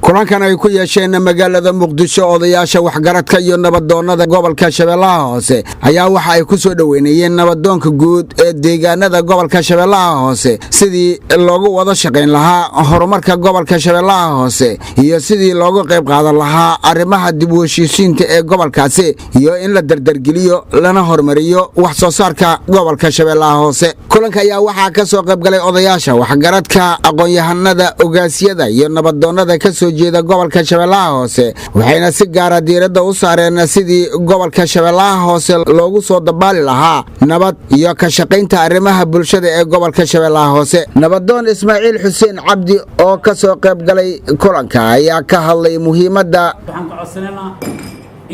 kulankan ay ku yeesheen magaalada Muqdisho odayaasha waxgaradka iyo nabadoonnada gobolka Shabeellaha Hoose ayaa waxa ay ku soo dhaweynayeen nabadoonka guud ee deegaanada gobolka Shabeellaha Hoose sidii loogu wada shaqeyn lahaa horumarka gobolka Shabeellaha Hoose iyo sidii loogu qayb qaadan lahaa arrimaha dib u heshiisiinta ee gobolkaasi iyo in la dardargeliyo lana horumariyo wax soo saarka gobolka Shabeellaha Hoose. kulanka ayaa waxa ka soo qayb galay odayaasha waxgaradka aqoon-yahanada ogaasiyada iyo nabadoonnada ka soo jeeda gobolka Shabeellaha Hoose waxayna si gaar ah diiradda u saareen sidii gobolka Shabeellaha Hoose loogu soo dabaali lahaa nabad iyo ka shaqaynta arrimaha bulshada ee gobolka Shabeellaha Hoose. nabadoon Ismaaciil Xuseen Cabdi oo ka soo qayb galay kulanka ayaa ka hadlay muhiimadda waxaan ka codsanaynaa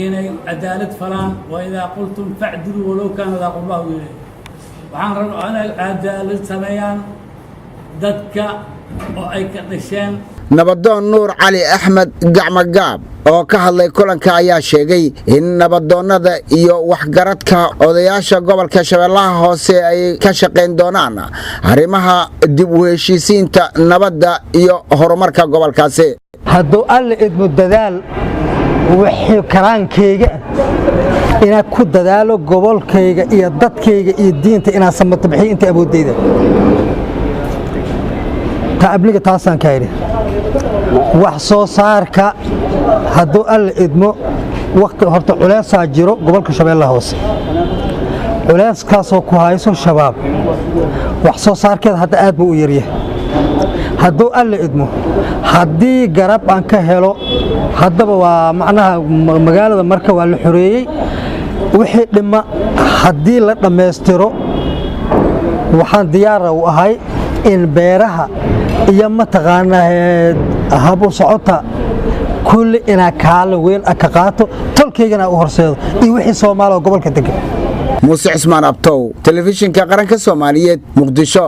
inay cadaalad falaan wa idaa qultum fa'dilu walaw kaana daa qurbaa weeye waxaan rabaa inay cadaalad sameeyaan dadka oo ay ka dhasheen. nabadoon Nuur Cali Axmed Gacmagaab oo ka hadlay kulanka ayaa sheegay in nabadoonnada iyo waxgaradka odayaasha gobolka Shabeellaha Hoose ay ka shaqeyn doonaan arrimaha dib u heshiisiinta nabadda iyo horumarka gobolkaasi. hadduu alle idmo dadaal wixii karaankayga inaan ku dadaalo gobolkayga iyo dadkayga iyo diinta inaan samato bixiyo inta awoodayda taabliga taasaan ka yiri wax soo saarka hadduu alle idmo waqti horta culaysaa jiro gobolka Shabeellaha Hoose culayskaasoo ku hayso shabaab wax soo saarkeeda hadda aad buu u yaryahay hadduu alle idmo haddii garab aan ka helo haddaba waa macnaha magaalada marka waa la xoreeyey wixii dhima haddii la dhammaystiro waxaan diyaar u ahay in beeraha iyo mataqaanaa habu socota kulli ina kaala weyn ka qaato tolkeygana u horseedo iyo wixii Soomaaliya gobolka degan. Muuse Cismaan Abtow, telefishinka qaranka Soomaaliyeed, Muqdisho.